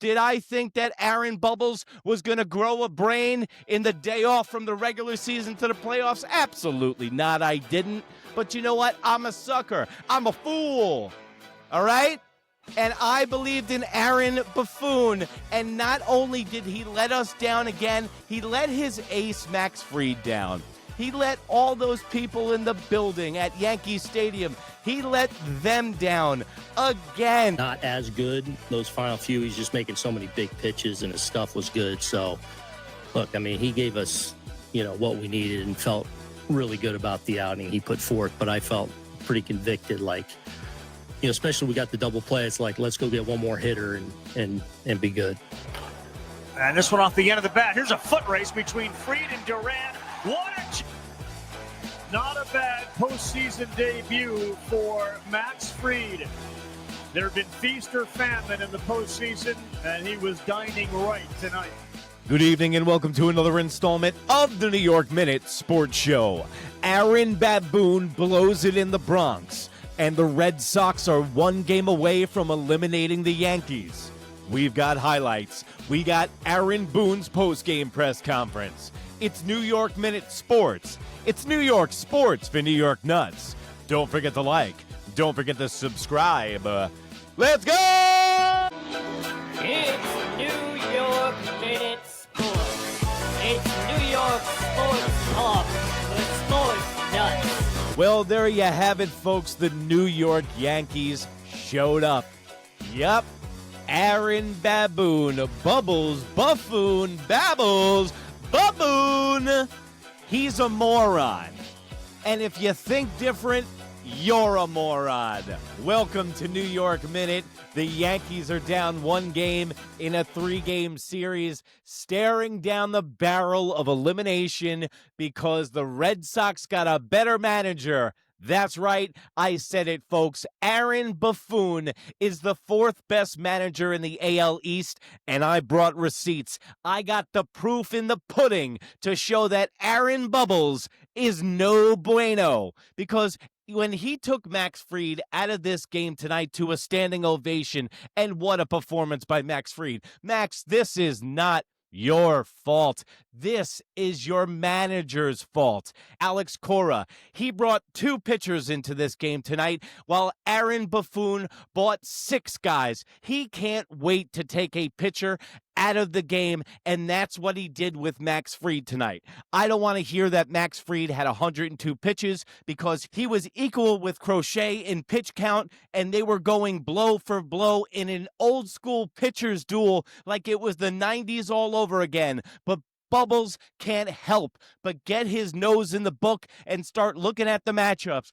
Did I think that Aaron Bubbles was going to grow a brain in the day off from the regular season to the playoffs? Absolutely not, I didn't. But you know what? I'm a sucker. I'm a fool. All right? And I believed in Aaron Buffoon. And not only did he let us down again, he let his ace, Max Fried, down. He let all those people in the building at Yankee Stadium, he let them down again. Not as good. Those final few, he's just making so many big pitches, and his stuff was good. So, look, I mean, he gave us, what we needed and felt really good about the outing he put forth. But I felt pretty convicted, especially we got the double play. It's like, let's go get one more hitter and be good. And this one off the end of the bat. Here's a foot race between Fried and Durant. Not a bad postseason debut for Max Fried. There have been feast or famine in the postseason, and he was dining right tonight. Good evening and welcome to another installment of the New York Minute Sports Show. Aaron Boone blows it in the Bronx, and the Red Sox are one game away from eliminating the Yankees. We've got highlights. We got Aaron Boone's post-game press conference. It's New York Minute Sports. It's New York Sports for New York Nuts. Don't forget to like. Don't forget to subscribe. Let's go! It's New York Minute Sports. It's New York Sports Talk for Sports Nuts. Well, there you have it, folks. The New York Yankees showed up. Yup. Aaron Boone, Bubbles, Buffoon, Babbles, Baboon. He's a moron. And if you think different, you're a moron. Welcome to New York Minute. The Yankees are down one game in a 3-game series, staring down the barrel of elimination because the Red Sox got a better manager. That's right, I said it, folks. Aaron Buffoon is the 4th best manager in the AL East, and I brought receipts. I got the proof in the pudding to show that Aaron Bubbles is no bueno, because when he took Max Fried out of this game tonight to a standing ovation, and what a performance by Max Fried. Max, this is not your fault. This is your manager's fault. Alex Cora, he brought 2 pitchers into this game tonight, while Aaron Buffoon brought 6 guys. He can't wait to take a pitcher out of the game, and that's what he did with Max Fried tonight. I don't want to hear that Max Fried had 102 pitches, because he was equal with Crochet in pitch count, and they were going blow for blow in an old school pitcher's duel like it was the 90s all over again. But Bubbles can't help but get his nose in the book and start looking at the matchups.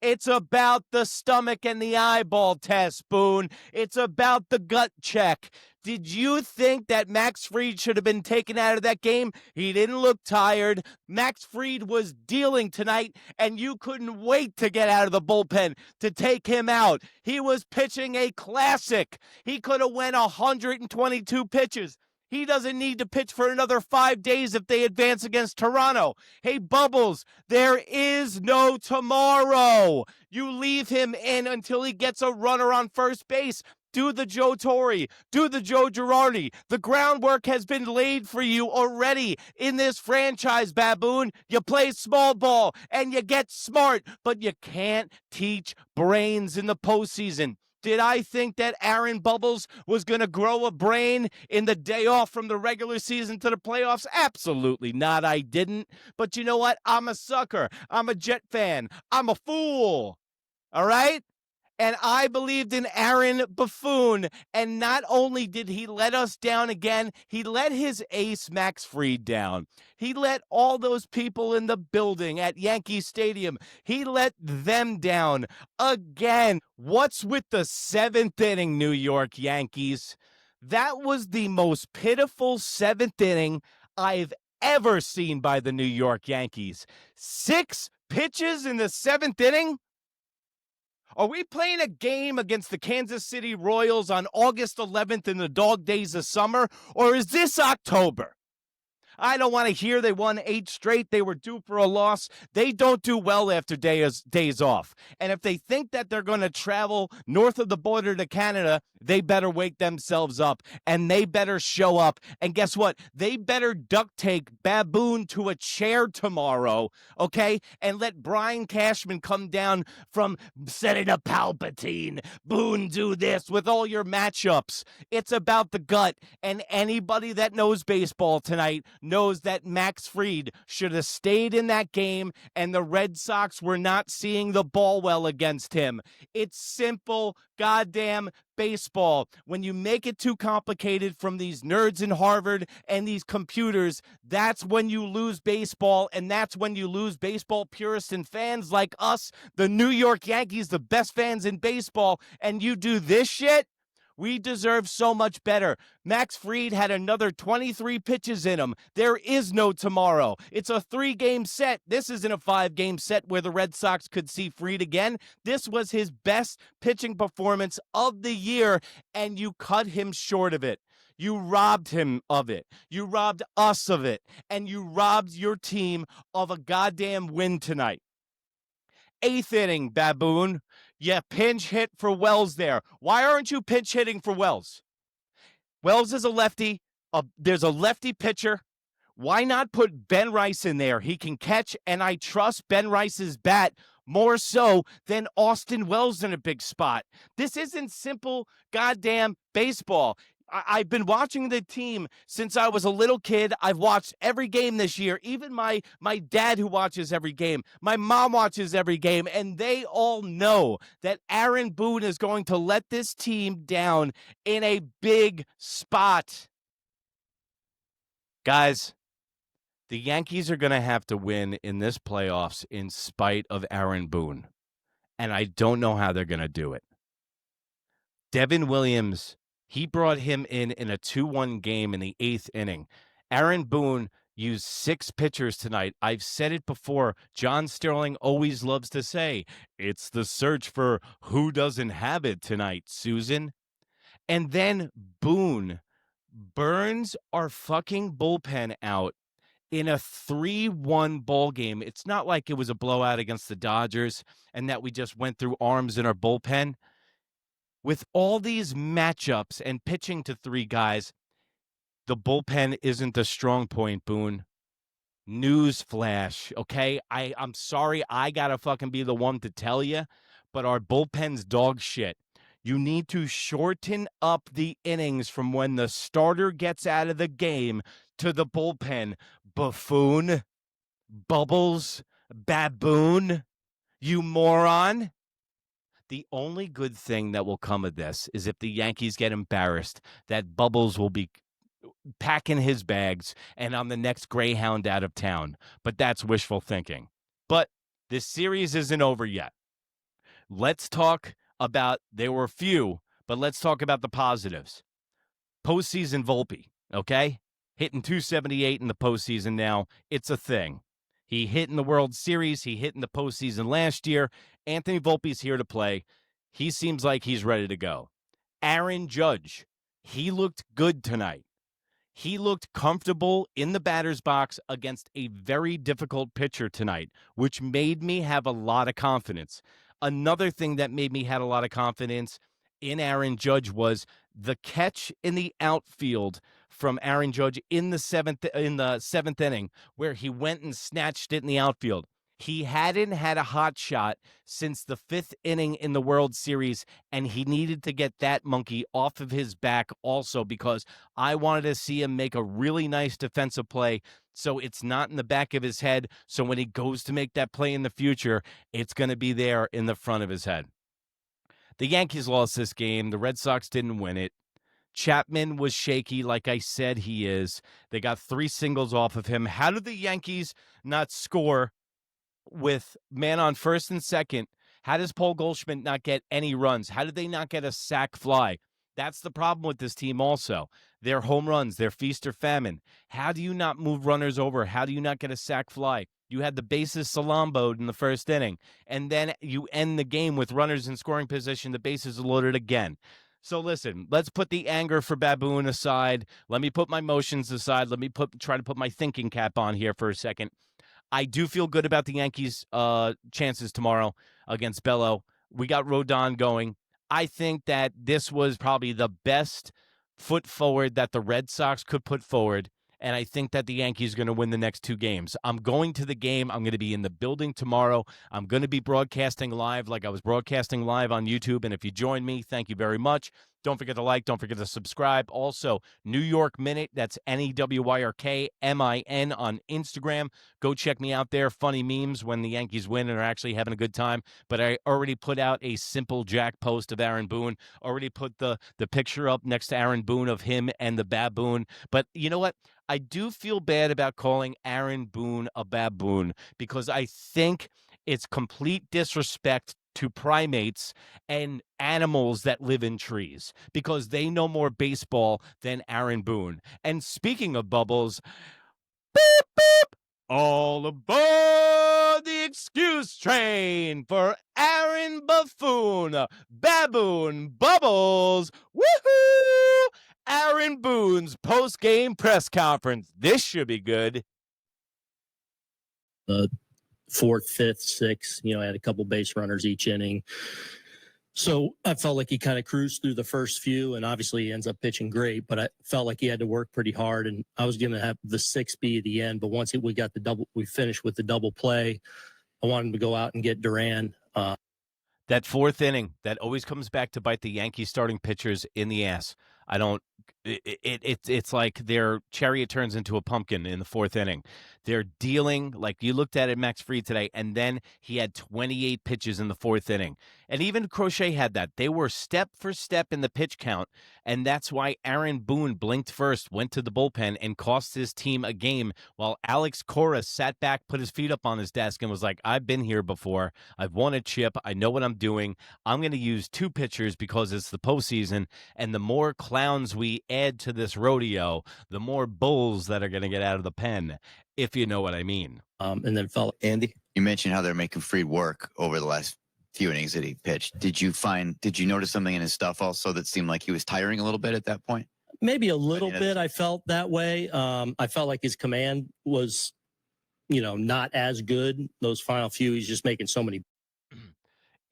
It's about the stomach and the eyeball test, Boone. It's about the gut check. Did you think that Max Fried should have been taken out of that game? He didn't look tired. Max Fried was dealing tonight, and you couldn't wait to get out of the bullpen to take him out. He was pitching a classic. He could have went 122 pitches. He doesn't need to pitch for another 5 days if they advance against Toronto. Hey, Bubbles, there is no tomorrow. You leave him in until he gets a runner on first base. Do the Joe Torre. Do the Joe Girardi. The groundwork has been laid for you already in this franchise, Baboon. You play small ball and you get smart, but you can't teach brains in the postseason. Did I think that Aaron Bubbles was going to grow a brain in the day off from the regular season to the playoffs? Absolutely not, I didn't. But you know what? I'm a sucker. I'm a Jet fan. I'm a fool. All right? And I believed in Aaron Buffoon. And not only did he let us down again, he let his ace, Max Fried, down. He let all those people in the building at Yankee Stadium, he let them down again. What's with the 7th inning, New York Yankees? That was the most pitiful 7th inning I've ever seen by the New York Yankees. 6 pitches in the 7th inning? Are we playing a game against the Kansas City Royals on August 11th in the dog days of summer, or is this October? I don't want to hear they won 8 straight. They were due for a loss. They don't do well after days off. And if they think that they're going to travel north of the border to Canada, they better wake themselves up and they better show up. And guess what? They better duct tape Baboon to a chair tomorrow, okay? And let Brian Cashman come down from Senator Palpatine. Boone, do this with all your matchups. It's about the gut. And anybody that knows baseball tonight knows that Max Fried should have stayed in that game, and the Red Sox were not seeing the ball well against him. It's simple goddamn baseball. When you make it too complicated from these nerds in Harvard and these computers, that's when you lose baseball, and that's when you lose baseball purists and fans like us, the New York Yankees, the best fans in baseball, and you do this shit. We deserve so much better. Max Fried had another 23 pitches in him. There is no tomorrow. It's a 3-game set. This isn't a 5-game set where the Red Sox could see Fried again. This was his best pitching performance of the year, and you cut him short of it. You robbed him of it. You robbed us of it. And you robbed your team of a goddamn win tonight. 8th inning, Baboon. Yeah, pinch hit for Wells there. Why aren't you pinch hitting for Wells? Wells is a lefty. There's a lefty pitcher. Why not put Ben Rice in there? He can catch, and I trust Ben Rice's bat more so than Austin Wells in a big spot. This isn't simple goddamn baseball. I've been watching the team since I was a little kid. I've watched every game this year. Even my dad, who watches every game. My mom watches every game. And they all know that Aaron Boone is going to let this team down in a big spot. Guys, the Yankees are going to have to win in this playoffs in spite of Aaron Boone. And I don't know how they're going to do it. Devin Williams, he brought him in a 2-1 game in the 8th inning. Aaron Boone used 6 pitchers tonight. I've said it before. John Sterling always loves to say, it's the search for who doesn't have it tonight, Susan. And then Boone burns our fucking bullpen out in a 3-1 ball game. It's not like it was a blowout against the Dodgers and that we just went through arms in our bullpen. With all these matchups and pitching to 3 guys, the bullpen isn't the strong point, Boone. Newsflash, okay? I'm sorry I gotta fucking be the one to tell you, but our bullpen's dog shit. You need to shorten up the innings from when the starter gets out of the game to the bullpen. Buffoon, Bubbles, Baboon, you moron. The only good thing that will come of this is if the Yankees get embarrassed, that Bubbles will be packing his bags and on the next Greyhound out of town. But that's wishful thinking. But this series isn't over yet. Let's talk about, there were few, but let's talk about the positives. Postseason Volpe, okay? Hitting .278 in the postseason now. It's a thing. He hit in the World Series. He hit in the postseason last year. Anthony Volpe's here to play. He seems like he's ready to go. Aaron Judge, he looked good tonight. He looked comfortable in the batter's box against a very difficult pitcher tonight, which made me have a lot of confidence. Another thing that made me have a lot of confidence in Aaron Judge was the catch in the outfield from Aaron Judge in the seventh inning, where he went and snatched it in the outfield. He hadn't had a hot shot since the 5th inning in the World Series, and he needed to get that monkey off of his back also, because I wanted to see him make a really nice defensive play so it's not in the back of his head, so when he goes to make that play in the future, it's going to be there in the front of his head. The Yankees lost this game. The Red Sox didn't win it. Chapman was shaky, like I said he is. They got 3 singles off of him. How did the Yankees not score with man on first and second? How does Paul Goldschmidt not get any runs? How did they not get a sac fly? That's the problem with this team also. Their home runs, their feast or famine. How do you not move runners over? How do you not get a sac fly? You had the bases salamboed in the first inning, and then you end the game with runners in scoring position. The bases are loaded again. So listen, let's put the anger for Baboon aside. Let me put my emotions aside. Let me try to put my thinking cap on here for a second. I do feel good about the Yankees' chances tomorrow against Bello. We got Rodón going. I think that this was probably the best foot forward that the Red Sox could put forward, and I think that the Yankees are going to win the next 2 games. I'm going to the game. I'm going to be in the building tomorrow. I'm going to be broadcasting live like I was broadcasting live on YouTube, and if you join me, thank you very much. Don't forget to like. Don't forget to subscribe. Also, New York Minute. That's NEWYRKMIN on Instagram. Go check me out there. Funny memes when the Yankees win and are actually having a good time. But I already put out a simple Jack post of Aaron Boone. Already put the picture up next to Aaron Boone of him and the baboon. But you know what? I do feel bad about calling Aaron Boone a baboon because I think it's complete disrespect to primates and animals that live in trees because they know more baseball than Aaron Boone. And speaking of bubbles, beep, beep, all aboard the excuse train for Aaron Buffoon, Baboon Bubbles, woohoo! Aaron Boone's post-game press conference. This should be good. 4th, 5th, 6th, had a couple base runners each inning. So I felt like he kind of cruised through the first few, and obviously he ends up pitching great, but I felt like he had to work pretty hard, and I was going to have the 6 be at the end, but once we finished with the double play, I wanted him to go out and get Duran. That 4th inning, that always comes back to bite the Yankees starting pitchers in the ass. It's like their chariot turns into a pumpkin in the 4th inning. They're dealing, like you looked at it, Max Fried today, and then he had 28 pitches in the 4th inning. And even Crochet had that. They were step for step in the pitch count, and that's why Aaron Boone blinked first, went to the bullpen, and cost his team a game, while Alex Cora sat back, put his feet up on his desk, and was like, I've been here before. I've won a chip. I know what I'm doing. I'm going to use 2 pitchers because it's the postseason, and the more clowns we add to this rodeo, the more bulls that are going to get out of the pen, if you know what I mean. And then Andy, you mentioned how they're making Fried work over the last few innings that he pitched. Did you notice something in his stuff also that seemed like he was tiring a little bit at that point? Maybe a little bit. I felt that way. I felt like his command was, not as good. Those final few, he's just making so many.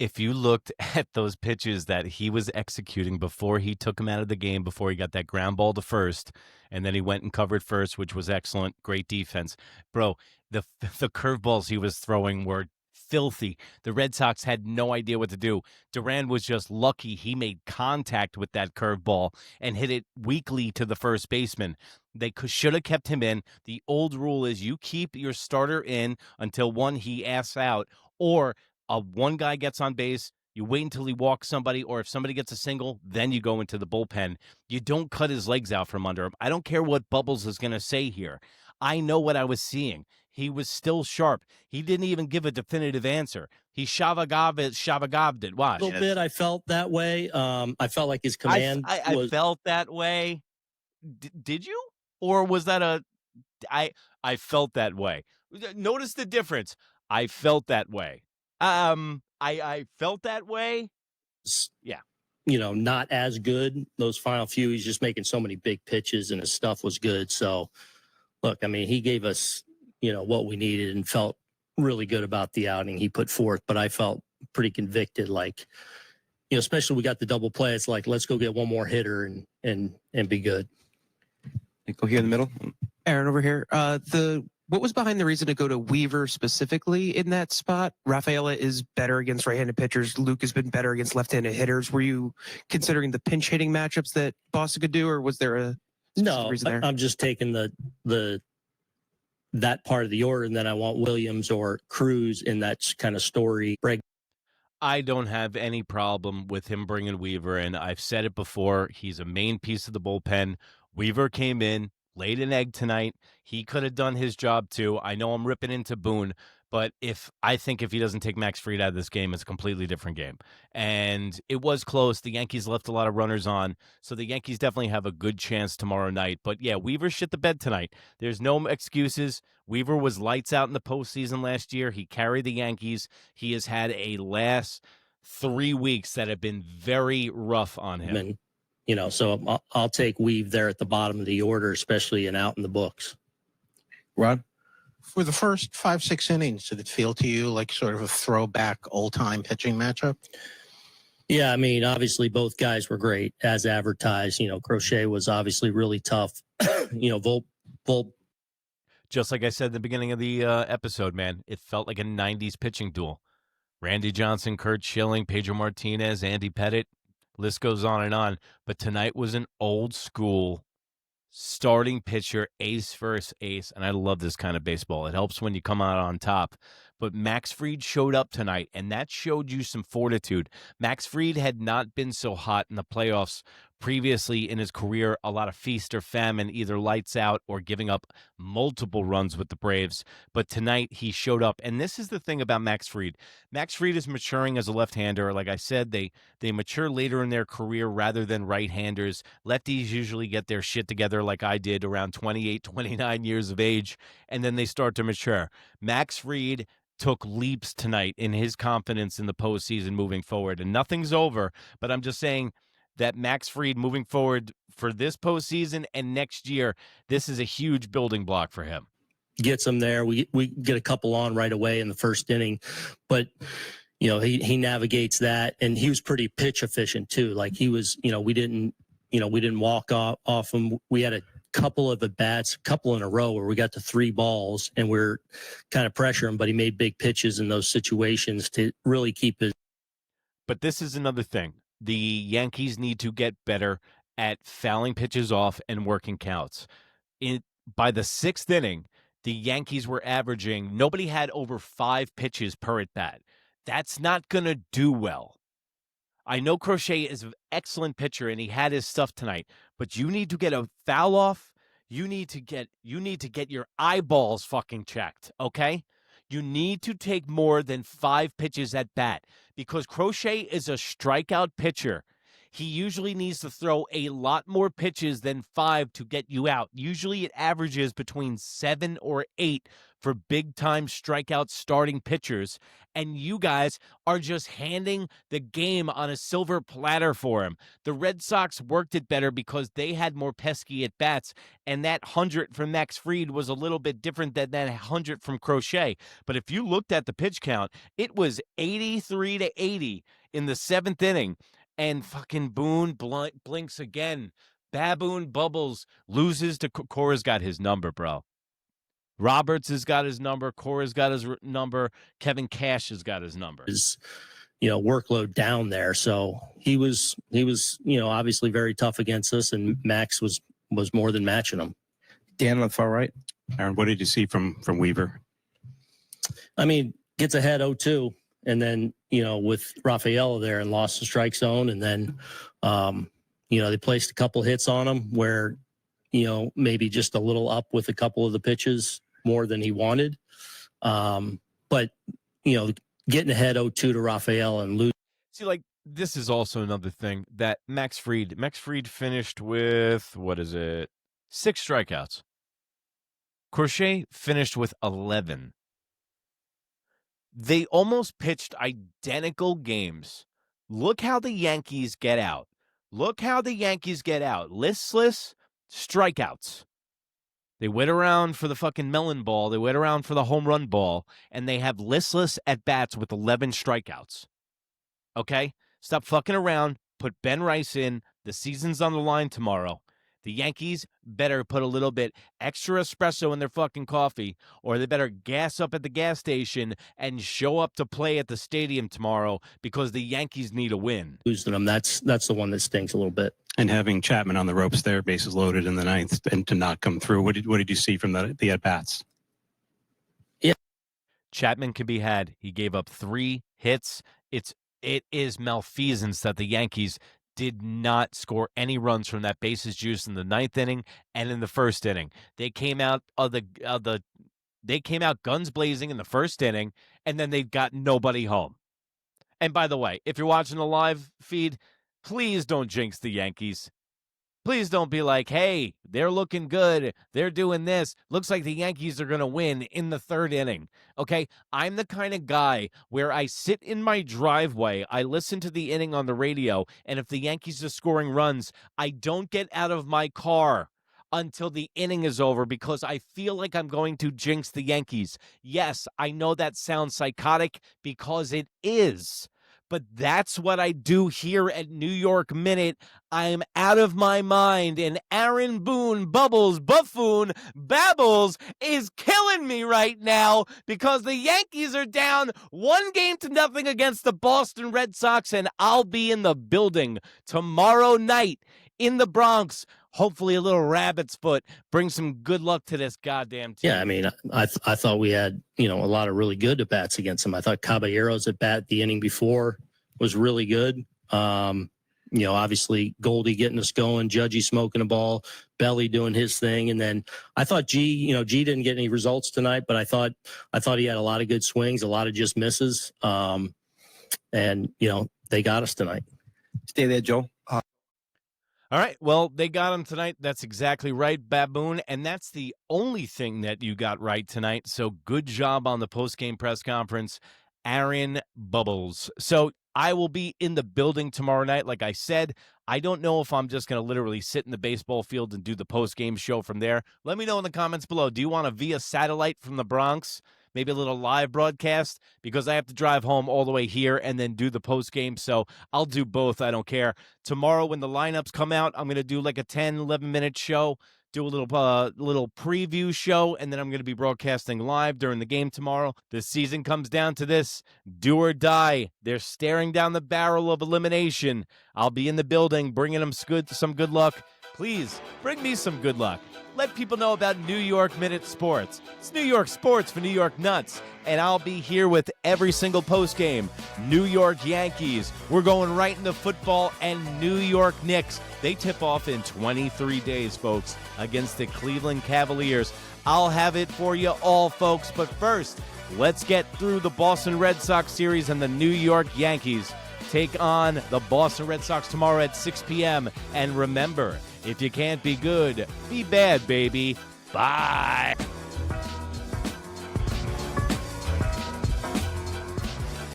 If you looked at those pitches that he was executing before he took him out of the game, before he got that ground ball to first, and then he went and covered first, which was excellent, great defense. Bro, the curveballs he was throwing were filthy. The Red Sox had no idea what to do. Duran was just lucky he made contact with that curveball and hit it weakly to the first baseman. They should have kept him in. The old rule is you keep your starter in until he asks out, or one guy gets on base, you wait until he walks somebody, or if somebody gets a single, then you go into the bullpen. You don't cut his legs out from under him. I don't care what Bubbles is going to say here. I know what I was seeing. He was still sharp. He didn't even give a definitive answer. He shavagaved it. Watch. A little bit, I felt that way. I felt like his command I felt that way. Did you? Or was that I felt that way. Notice the difference. I felt that way. I felt that way. Yeah. Not as good. Those final few, he's just making so many big pitches and his stuff was good. So look, he gave us, what we needed and felt really good about the outing he put forth, but I felt pretty convicted. Like, especially we got the double play. It's like, let's go get one more hitter and be good. Go here in the middle. Aaron over here. What was behind the reason to go to Weaver specifically in that spot? Rafaela is better against right-handed pitchers. Luke has been better against left-handed hitters. Were you considering the pinch hitting matchups that Boston could do, or was there a reason there? I'm just taking that part of the order, and then I want Williams or Cruz in that kind of story. I don't have any problem with him bringing Weaver in. I've said it before. He's a main piece of the bullpen. Weaver came in, laid an egg tonight. He could have done his job too. I know I'm ripping into Boone, but I think if he doesn't take Max Fried out of this game, it's a completely different game. And it was close. The Yankees left a lot of runners on, so the Yankees definitely have a good chance tomorrow night. But yeah, Weaver shit the bed tonight. There's no excuses. Weaver was lights out in the postseason last year. He carried the Yankees. He has had a last 3 weeks that have been very rough on him. And, so I'll take Weave there at the bottom of the order, especially and out in the books. Rod? For the first 5-6 innings, did it feel to you like sort of a throwback old-time pitching matchup? Yeah, I mean, obviously both guys were great as advertised. Crochet was obviously really tough. Volpe. Just like I said at the beginning of the episode, man, it felt like a 90s pitching duel. Randy Johnson, Kurt Schilling, Pedro Martinez, Andy Pettit, list goes on and on. But tonight was an old school starting pitcher, ace versus ace, and I love this kind of baseball. It helps when you come out on top. But Max Fried showed up tonight, and that showed you some fortitude. Max Fried had not been so hot in the playoffs previously in his career, a lot of feast or famine, either lights out or giving up multiple runs with the Braves. But tonight he showed up, and this is the thing about Max Fried. Max Fried is maturing as a left-hander. Like I said, they mature later in their career rather than right-handers. Lefties usually get their shit together like I did around 28, 29 years of age, and then they start to mature. Max Fried took leaps tonight in his confidence in the postseason moving forward, and nothing's over, but I'm just saying that Max Fried moving forward for this postseason and next year, this is a huge building block for him. Gets him there. We get a couple on right away in the first inning, but he navigates that, and he was pretty pitch efficient too. Like he was, we didn't walk off him. We had a couple of at-bats, couple in a row where we got to 3 balls and we're kind of pressuring him, but he made big pitches in those situations to really keep his. But this is another thing. The Yankees need to get better at fouling pitches off and working counts. By the 6th inning, the Yankees were averaging, nobody had over 5 pitches per at-bat. That's not going to do well. I know Crochet is an excellent pitcher and he had his stuff tonight, but you need to get a foul off. You need to get your eyeballs fucking checked, okay? You need to take more than 5 pitches at bat because Crochet is a strikeout pitcher. He usually needs to throw a lot more pitches than 5 to get you out. Usually it averages between 7 or 8 for big-time strikeout starting pitchers, and you guys are just handing the game on a silver platter for him. The Red Sox worked it better because they had more pesky at-bats, and that 100 from Max Fried was a little bit different than that 100 from Crochet. But if you looked at the pitch count, it was 83-80 in the 7th inning. And fucking Boone blinks again. Baboon Bubbles loses to Cora's got his number, bro. Roberts has got his number. Cora's got his number. Kevin Cash has got his number. His, workload down there. So he was, obviously very tough against us, and Max was more than matching him. Dan on the far right. Aaron, what did you see from Weaver? I mean, gets ahead 0-2. And then, with Rafaela there and lost the strike zone. And then, they placed a couple hits on him where, maybe just a little up with a couple of the pitches more than he wanted. But, getting ahead 0-2 to Rafaela and lose. See, this is also another thing that Max Fried finished with, 6 strikeouts. Crochet finished with 11. They almost pitched identical games. Look how the Yankees get out. Listless strikeouts. They wait around for the fucking melon ball. They wait around for the home run ball. And they have listless at-bats with 11 strikeouts. Okay? Stop fucking around. Put Ben Rice in. The season's on the line tomorrow. The Yankees better put a little bit extra espresso in their fucking coffee, or they better gas up at the gas station and show up to play at the stadium tomorrow because the Yankees need a win. Losing them, that's the one that stinks a little bit. And having Chapman on the ropes there, bases loaded in the 9th, and to not come through. What did you see from the at-bats? Yeah. Chapman can be had. He gave up 3 hits. It is malfeasance that the Yankees did not score any runs from that bases juice in the 9th inning and in the 1st inning. They came out they came out guns blazing in the 1st inning, and then they got nobody home. And by the way, if you're watching the live feed, please don't jinx the Yankees. Please don't be like, hey, they're looking good. They're doing this. Looks like the Yankees are going to win in the third inning. Okay? I'm the kind of guy where I sit in my driveway, I listen to the inning on the radio, and if the Yankees are scoring runs, I don't get out of my car until the inning is over because I feel like I'm going to jinx the Yankees. Yes, I know that sounds psychotic because it is. But that's what I do here at New York Minute. I'm out of my mind, and Aaron Boone, Bubbles, Buffoon, Babbles is killing me right now because the Yankees are down 1-0 against the Boston Red Sox, and I'll be in the building tomorrow night in the Bronx. Hopefully a little rabbit's foot brings some good luck to this goddamn team. Yeah, I mean, I thought we had, a lot of really good at-bats against them. I thought Caballero's at-bat the inning before was really good. Obviously Goldie getting us going, Judgy smoking a ball, Belly doing his thing. And then I thought G didn't get any results tonight, but I thought he had a lot of good swings, a lot of just misses. And they got us tonight. Stay there, Joe. All right, well, they got him tonight. That's exactly right, Baboon, and that's the only thing that you got right tonight. So good job on the post-game press conference, Aaron Bubbles. So I will be in the building tomorrow night. Like I said, I don't know if I'm just going to literally sit in the baseball field and do the post-game show from there. Let me know in the comments below. Do you want to via satellite from the Bronx? Maybe a little live broadcast, because I have to drive home all the way here and then do the post game. So I'll do both. I don't care. Tomorrow when the lineups come out, I'm going to do like a 10, 11-minute show, do a little preview show, and then I'm going to be broadcasting live during the game tomorrow. The season comes down to this, do or die. They're staring down the barrel of elimination. I'll be in the building bringing them some good luck. Please bring me some good luck. Let people know about New York Minute Sports. It's New York sports for New York nuts, and I'll be here with every single postgame. New York Yankees. We're going right into football, and New York Knicks. They tip off in 23 days, folks, against the Cleveland Cavaliers. I'll have it for you all, folks, but first, let's get through the Boston Red Sox series, and the New York Yankees take on the Boston Red Sox tomorrow at 6 p.m. And remember, if you can't be good, be bad, baby. Bye.